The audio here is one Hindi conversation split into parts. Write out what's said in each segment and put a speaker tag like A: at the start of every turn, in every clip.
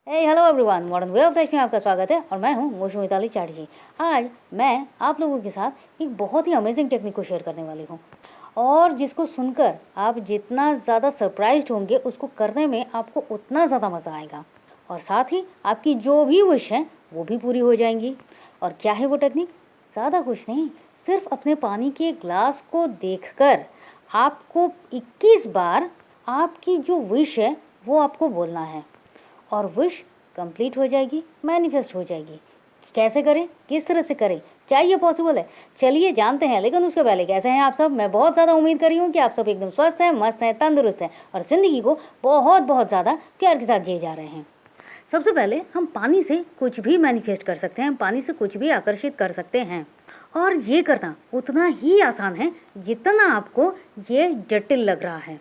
A: Hello everyone, modern way of life में आपका स्वागत है और मैं हूं मोशु मिताली चैटर्जी। आज मैं आप लोगों के साथ एक बहुत ही अमेजिंग टेक्निक को शेयर करने वाली हूं और जिसको सुनकर आप जितना ज़्यादा सरप्राइज्ड होंगे उसको करने में आपको उतना ज़्यादा मज़ा आएगा और साथ ही आपकी जो भी विश है वो भी पूरी हो जाएंगी। और क्या है वो टेक्निक? ज़्यादा कुछ नहीं, सिर्फ अपने पानी के ग्लास को देखकर आपको 21 बार आपकी जो विश है वो आपको बोलना है और विश कंप्लीट हो जाएगी, मैनिफेस्ट हो जाएगी। कैसे करें, किस तरह से करें, क्या ये पॉसिबल है? चलिए जानते हैं। लेकिन उसके पहले कैसे हैं आप सब? मैं बहुत ज़्यादा उम्मीद कर रही हूँ कि आप सब एकदम स्वस्थ हैं, मस्त हैं, तंदुरुस्त हैं और ज़िंदगी को बहुत बहुत ज़्यादा प्यार के साथ जिए जा रहे हैं। सबसे पहले हम पानी से कुछ भी मैनिफेस्ट कर सकते हैं, पानी से कुछ भी आकर्षित कर सकते हैं और ये करना उतना ही आसान है जितना आपको ये जटिल लग रहा है।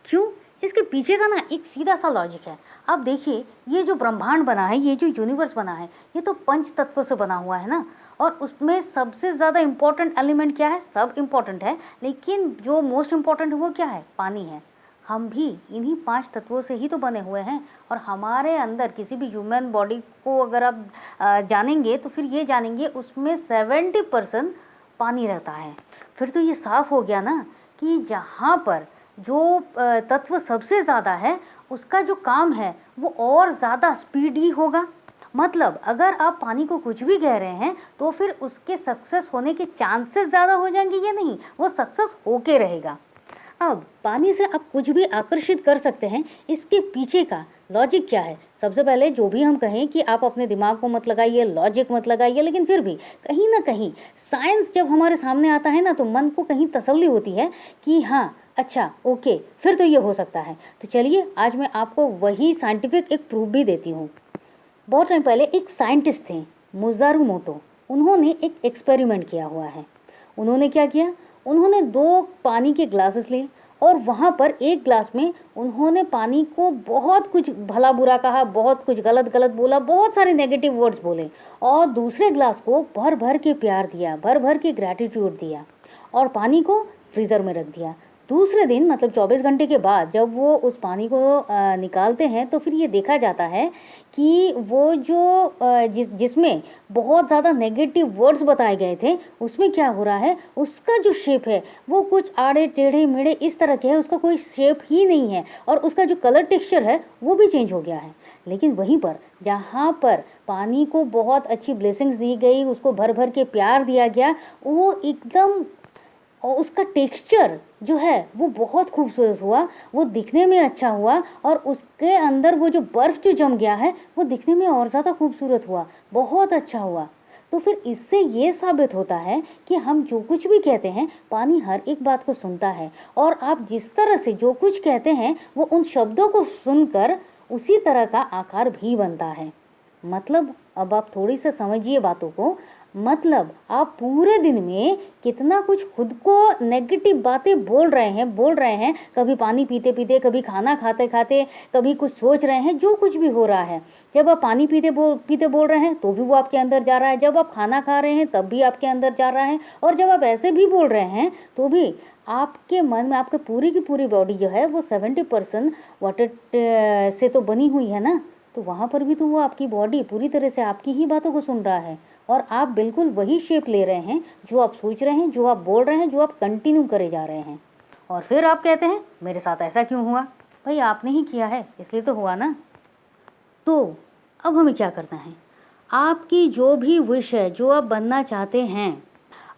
A: क्यों? इसके पीछे का ना एक सीधा सा लॉजिक है। आप देखिए, ये जो ब्रह्मांड बना है, ये जो यूनिवर्स बना है, ये तो पंच तत्व से बना हुआ है ना। और उसमें सबसे ज़्यादा इम्पोर्टेंट एलिमेंट क्या है? सब इम्पोर्टेंट है, लेकिन जो मोस्ट इम्पोर्टेंट है वो क्या है? पानी है। हम भी इन्हीं 5 तत्वों से ही तो बने हुए हैं और हमारे अंदर किसी भी ह्यूमन बॉडी को अगर आप जानेंगे तो फिर ये जानेंगे उसमें 70% पानी रहता है। फिर तो ये साफ हो गया ना कि जहाँ पर जो तत्व सबसे ज़्यादा है उसका जो काम है वो और ज़्यादा स्पीडी होगा। मतलब अगर आप पानी को कुछ भी कह रहे हैं तो फिर उसके सक्सेस होने के चांसेस ज़्यादा हो जाएंगे, ये नहीं, वो सक्सेस होके रहेगा। अब पानी से आप कुछ भी आकर्षित कर सकते हैं, इसके पीछे का लॉजिक क्या है? सबसे पहले जो भी हम कहें कि आप अपने दिमाग को मत लगाइए, लॉजिक मत लगाइए, लेकिन फिर भी कहीं ना कहीं साइंस जब हमारे सामने आता है ना तो मन को कहीं तसल्ली होती है कि हाँ, अच्छा, ओके, फिर तो ये हो सकता है। तो चलिए आज मैं आपको वही साइंटिफिक एक प्रूफ भी देती हूँ। बहुत टाइम पहले एक साइंटिस्ट थे, मुजारू मोटो। उन्होंने एक एक्सपेरिमेंट किया हुआ है। उन्होंने क्या किया? उन्होंने 2 पानी के ग्लासेस लिए और वहाँ पर एक ग्लास में उन्होंने पानी को बहुत कुछ भला बुरा कहा, बहुत कुछ गलत गलत बोला, बहुत सारे नेगेटिव वर्ड्स बोले और दूसरे ग्लास को भर भर के प्यार दिया, भर भर के ग्रैटिट्यूड दिया और पानी को फ्रीज़र में रख दिया। दूसरे दिन मतलब 24 घंटे के बाद जब वो उस पानी को निकालते हैं तो फिर ये देखा जाता है कि वो जो जिसमें बहुत ज़्यादा नेगेटिव वर्ड्स बताए गए थे उसमें क्या हो रहा है, उसका जो शेप है वो कुछ आड़े टेढ़े मेढ़े इस तरह के है, उसका कोई शेप ही नहीं है और उसका जो कलर टेक्सचर है वो भी चेंज हो गया है। लेकिन वहीं पर जहाँ पर पानी को बहुत अच्छी ब्लेसिंग्स दी गई, उसको भर भर के प्यार दिया गया, वो एकदम और उसका टेक्सचर जो है वो बहुत खूबसूरत हुआ, वो दिखने में अच्छा हुआ और उसके अंदर वो जो बर्फ़ जो जम गया है वो दिखने में और ज़्यादा खूबसूरत हुआ, बहुत अच्छा हुआ। तो फिर इससे ये साबित होता है कि हम जो कुछ भी कहते हैं पानी हर एक बात को सुनता है और आप जिस तरह से जो कुछ कहते हैं वो उन शब्दों को सुनकर उसी तरह का आकार भी बनता है। मतलब अब आप थोड़ी सा समझिए बातों को। मतलब आप पूरे दिन में कितना कुछ खुद को नेगेटिव बातें बोल रहे हैं, कभी पानी पीते पीते, कभी खाना खाते खाते, कभी कुछ सोच रहे हैं, जो कुछ भी हो रहा है। जब आप पानी पीते बोल रहे हैं तो भी वो आपके अंदर जा रहा है, जब आप खाना खा रहे हैं तब भी आपके अंदर जा रहा है और जब आप ऐसे भी बोल रहे हैं तो भी आपके मन में, आपके पूरी की पूरी बॉडी जो है वो 70% वाटर से तो बनी हुई है ना। तो वहाँ पर भी तो वो आपकी बॉडी पूरी तरह से आपकी ही बातों को सुन रहा है और आप बिल्कुल वही शेप ले रहे हैं जो आप सोच रहे हैं, जो आप बोल रहे हैं, जो आप कंटिन्यू करे जा रहे हैं। और फिर आप कहते हैं मेरे साथ ऐसा क्यों हुआ? भाई आपने ही किया है इसलिए तो हुआ ना। तो अब हमें क्या करना है? आपकी जो भी विश है, जो आप बनना चाहते हैं,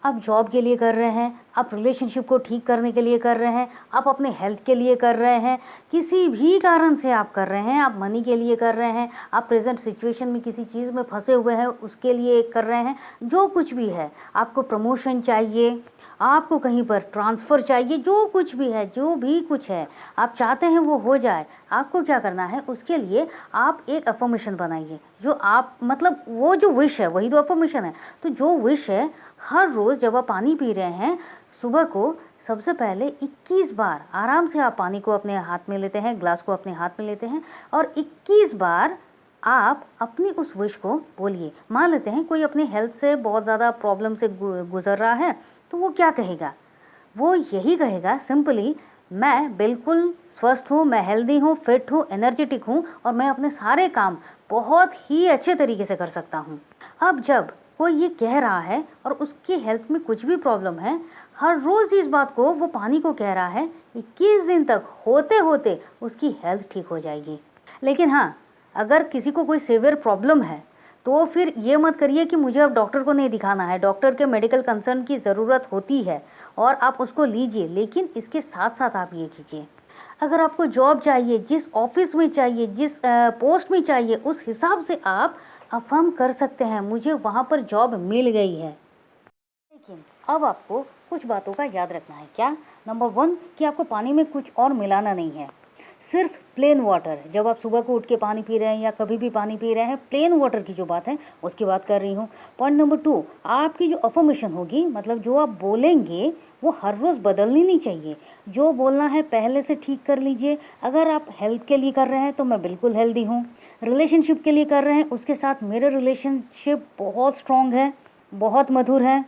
A: आप जॉब के लिए कर रहे हैं, आप रिलेशनशिप को ठीक करने के लिए कर रहे हैं, आप अपने हेल्थ के लिए कर रहे हैं, किसी भी कारण से आप कर रहे हैं, आप मनी के लिए कर रहे हैं, आप प्रेजेंट सिचुएशन में किसी चीज़ में फंसे हुए हैं उसके लिए कर रहे हैं, जो कुछ भी है, आपको प्रमोशन चाहिए, आपको कहीं पर ट्रांसफ़र चाहिए, जो कुछ भी है, जो भी कुछ है आप चाहते हैं वो हो जाए। आपको क्या करना है? उसके लिए आप एक अफर्मेशन बनाइए। जो आप मतलब वो जो विश है वही तो अफर्मेशन है। तो जो विश है, हर रोज़ जब आप पानी पी रहे हैं सुबह को सबसे पहले 21 बार आराम से आप पानी को अपने हाथ में लेते हैं, ग्लास को अपने हाथ में लेते हैं और 21 बार आप अपनी उस विश को बोलिए। मान लेते हैं कोई अपने हेल्थ से बहुत ज़्यादा प्रॉब्लम से गुजर रहा है तो वो क्या कहेगा? वो यही कहेगा सिंपली, मैं बिल्कुल स्वस्थ हूँ, मैं हेल्दी हूँ, फिट हूँ, एनर्जेटिक हूँ और मैं अपने सारे काम बहुत ही अच्छे तरीके से कर सकता हूँ। अब जब कोई ये कह रहा है और उसकी हेल्थ में कुछ भी प्रॉब्लम है, हर रोज़ इस बात को वो पानी को कह रहा है, 21 दिन तक होते होते उसकी हेल्थ ठीक हो जाएगी। लेकिन हाँ, अगर किसी को कोई सीवियर प्रॉब्लम है तो फिर ये मत करिए कि मुझे अब डॉक्टर को नहीं दिखाना है, डॉक्टर के मेडिकल कंसर्न की ज़रूरत होती है और आप उसको लीजिए, लेकिन इसके साथ साथ आप ये कीजिए, अगर आपको जॉब चाहिए, जिस ऑफिस में चाहिए, जिस पोस्ट में चाहिए, उस हिसाब से आप अफर्म कर सकते हैं मुझे वहाँ पर जॉब मिल गई है। लेकिन अब आपको कुछ बातों का याद रखना है। क्या? नंबर 1 कि आपको पानी में कुछ और मिलाना नहीं है, सिर्फ प्लेन वाटर। जब आप सुबह को उठ के पानी पी रहे हैं या कभी भी पानी पी रहे हैं, प्लेन वाटर की जो बात है उसकी बात कर रही हूँ। पॉइंट नंबर 2, आपकी जो अफर्मेशन होगी, मतलब जो आप बोलेंगे वो हर रोज़ बदलनी नहीं चाहिए। जो बोलना है पहले से ठीक कर लीजिए। अगर आप हेल्थ के लिए कर रहे हैं तो मैं बिल्कुल हेल्दी हूँ, रिलेशनशिप के लिए कर रहे हैं उसके साथ मेरा रिलेशनशिप बहुत स्ट्रॉन्ग है, बहुत मधुर है,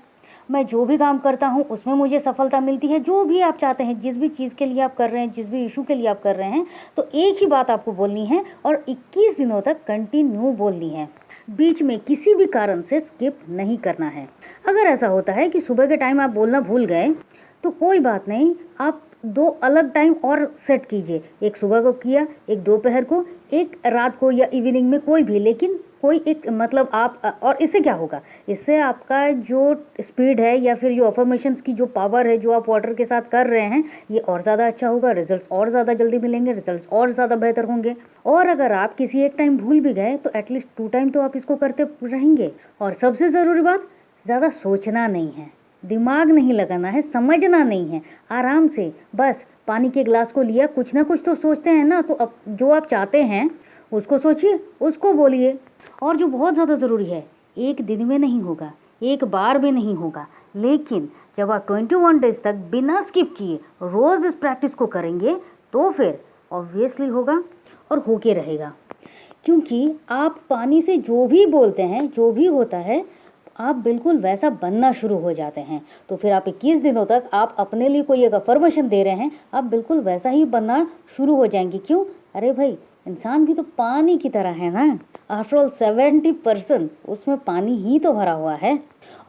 A: मैं जो भी काम करता हूँ उसमें मुझे सफलता मिलती है। जो भी आप चाहते हैं, जिस भी चीज़ के लिए आप कर रहे हैं, जिस भी इशू के लिए आप कर रहे हैं, तो एक ही बात आपको बोलनी है और 21 दिनों तक कंटिन्यू बोलनी है, बीच में किसी भी कारण से स्किप नहीं करना है। अगर ऐसा होता है कि सुबह के टाइम आप बोलना भूल गए तो कोई बात नहीं, आप 2 अलग टाइम और सेट कीजिए, एक सुबह को किया, एक दोपहर को, एक रात को या इवनिंग में, कोई भी, लेकिन कोई एक, मतलब आप, और इससे क्या होगा, इससे आपका जो स्पीड है या फिर जो अफर्मेशंस की जो पावर है जो आप वाटर के साथ कर रहे हैं, ये और ज़्यादा अच्छा होगा, रिजल्ट्स और ज़्यादा जल्दी मिलेंगे, रिजल्ट्स और ज़्यादा बेहतर होंगे। और अगर आप किसी एक टाइम भूल भी गए तो एटलीस्ट 2 टाइम तो आप इसको करते रहेंगे। और सबसे ज़रूरी बात, ज़्यादा सोचना नहीं है, दिमाग नहीं लगाना है, समझना नहीं है, आराम से बस पानी के गिलास को लिया, कुछ ना कुछ तो सोचते हैं ना, तो अब जो आप चाहते हैं उसको सोचिए, उसको बोलिए। और जो बहुत ज़्यादा ज़रूरी है, एक दिन में नहीं होगा, एक बार भी नहीं होगा, लेकिन जब आप 21 डेज तक बिना स्किप किए रोज़ इस प्रैक्टिस को करेंगे तो फिर ऑब्वियसली होगा और होके रहेगा। क्योंकि आप पानी से जो भी बोलते हैं, जो भी होता है, आप बिल्कुल वैसा बनना शुरू हो जाते हैं। तो फिर आप 21 दिनों तक आप अपने लिए कोई एक अफर्मेशन दे रहे हैं, आप बिल्कुल वैसा ही बनना शुरू हो जाएंगे। क्यों? अरे भाई, इंसान भी तो पानी की तरह है ना, आफ्टर ऑल 70% उसमें पानी ही तो भरा हुआ है।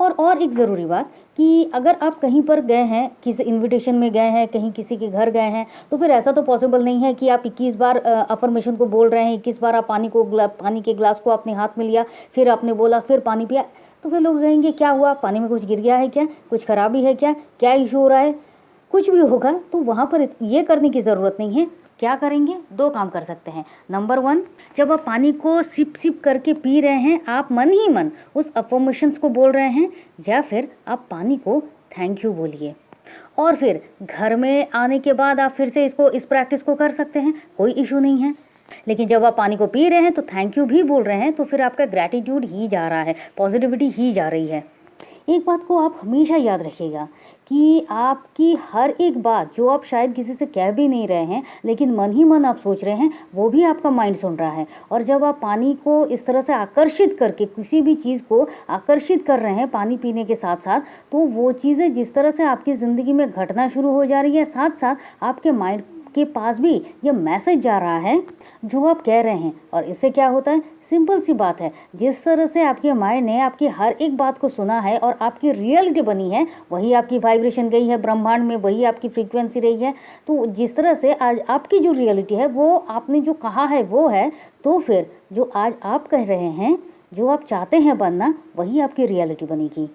A: और एक ज़रूरी बात कि अगर आप कहीं पर गए हैं, किसी इनविटेशन में गए हैं, कहीं किसी के घर गए हैं, तो फिर ऐसा तो पॉसिबल नहीं है कि आप 21 बार अफर्मेशन को बोल रहे हैं, 21 बार आप पानी के ग्लास को अपने हाथ में लिया, फिर आपने बोला, फिर पानी पिया, तो फिर लोग कहेंगे क्या हुआ, पानी में कुछ गिर गया है क्या, कुछ खराबी है क्या, क्या इशू हो रहा है, कुछ भी होगा। तो वहाँ पर ये करने की ज़रूरत नहीं है। क्या करेंगे? 2 काम कर सकते हैं। नंबर 1, जब आप पानी को सिप सिप करके पी रहे हैं, आप मन ही मन उस अफर्मेशंस को बोल रहे हैं, या फिर आप पानी को थैंक यू बोलिए। और फिर घर में आने के बाद आप फिर से इस प्रैक्टिस को कर सकते हैं, कोई इशू नहीं है। लेकिन जब आप पानी को पी रहे हैं तो थैंक यू भी बोल रहे हैं, तो फिर आपका ग्रैटिट्यूड ही जा रहा है, पॉजिटिविटी ही जा रही है। एक बात को आप हमेशा याद रखिएगा कि आपकी हर एक बात जो आप शायद किसी से कह भी नहीं रहे हैं, लेकिन मन ही मन आप सोच रहे हैं, वो भी आपका माइंड सुन रहा है। और जब आप पानी को इस तरह से आकर्षित करके, किसी भी चीज़ को आकर्षित कर रहे हैं पानी पीने के साथ साथ, तो वो चीज़ें जिस तरह से आपकी ज़िंदगी में घटना शुरू हो जा रही है, साथ साथ आपके माइंड के पास भी ये मैसेज जा रहा है जो आप कह रहे हैं। और इससे क्या होता है? सिंपल सी बात है, जिस तरह से आपके माइंड ने आपकी हर एक बात को सुना है और आपकी रियलिटी बनी है, वही आपकी वाइब्रेशन गई है ब्रह्मांड में, वही आपकी फ्रीक्वेंसी रही है। तो जिस तरह से आज आपकी जो रियलिटी है, वो आपने जो कहा है वो है, तो फिर जो आज आप कह रहे हैं, जो आप चाहते हैं बनना, वही आपकी रियलिटी बनेगी।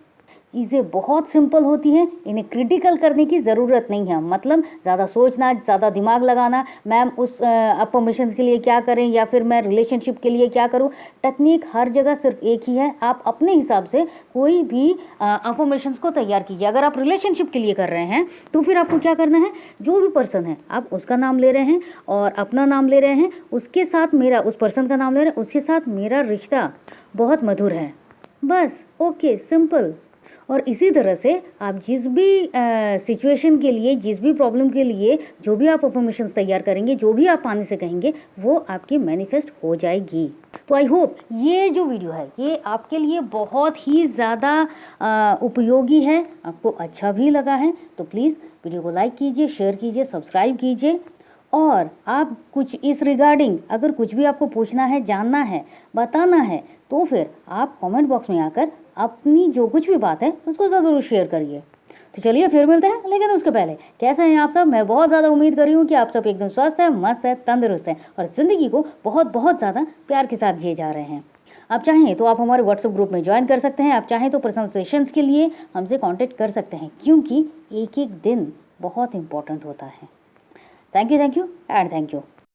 A: चीज़ें बहुत सिंपल होती हैं, इन्हें क्रिटिकल करने की ज़रूरत नहीं है। मतलब ज़्यादा सोचना, ज़्यादा दिमाग लगाना, मैम उस अफर्मेशंस के लिए क्या करें या फिर मैं रिलेशनशिप के लिए क्या करूं, टेक्निक हर जगह सिर्फ एक ही है। आप अपने हिसाब से कोई भी अफर्मेशंस को तैयार कीजिए। अगर आप रिलेशनशिप के लिए कर रहे हैं तो फिर आपको क्या करना है, जो भी पर्सन है आप उसका नाम ले रहे हैं और अपना नाम ले रहे हैं, उसके साथ मेरा, उस पर्सन का नाम ले रहे हैं, उसके साथ मेरा रिश्ता बहुत मधुर है, बस। Okay, simple. और इसी तरह से आप जिस भी सिचुएशन के लिए, जिस भी प्रॉब्लम के लिए जो भी आप अफर्मेशंस तैयार करेंगे, जो भी आप पानी से कहेंगे, वो आपकी मैनिफेस्ट हो जाएगी। तो आई होप ये जो वीडियो है ये आपके लिए बहुत ही ज़्यादा उपयोगी है, आपको अच्छा भी लगा है। तो प्लीज़ वीडियो को लाइक कीजिए, शेयर कीजिए, सब्सक्राइब कीजिए। और आप कुछ इस रिगार्डिंग अगर कुछ भी आपको पूछना है, जानना है, बताना है, तो फिर आप कमेंट बॉक्स में आकर अपनी जो कुछ भी बात है उसको ज़रूर शेयर करिए। तो चलिए फिर मिलते हैं, लेकिन उसके पहले कैसे हैं आप सब? मैं बहुत ज़्यादा उम्मीद कर रही हूँ कि आप सब एकदम स्वस्थ है, मस्त है, तंदुरुस्त है और ज़िंदगी को बहुत बहुत ज़्यादा प्यार के साथ जिए जा रहे हैं। आप चाहें तो आप हमारे व्हाट्सएप ग्रुप में ज्वाइन कर सकते हैं, आप चाहें तो पर्सनल सेशंस के लिए हमसे कांटेक्ट कर सकते हैं, क्योंकि एक एक दिन बहुत इंपॉर्टेंट होता है। Thank you and thank you.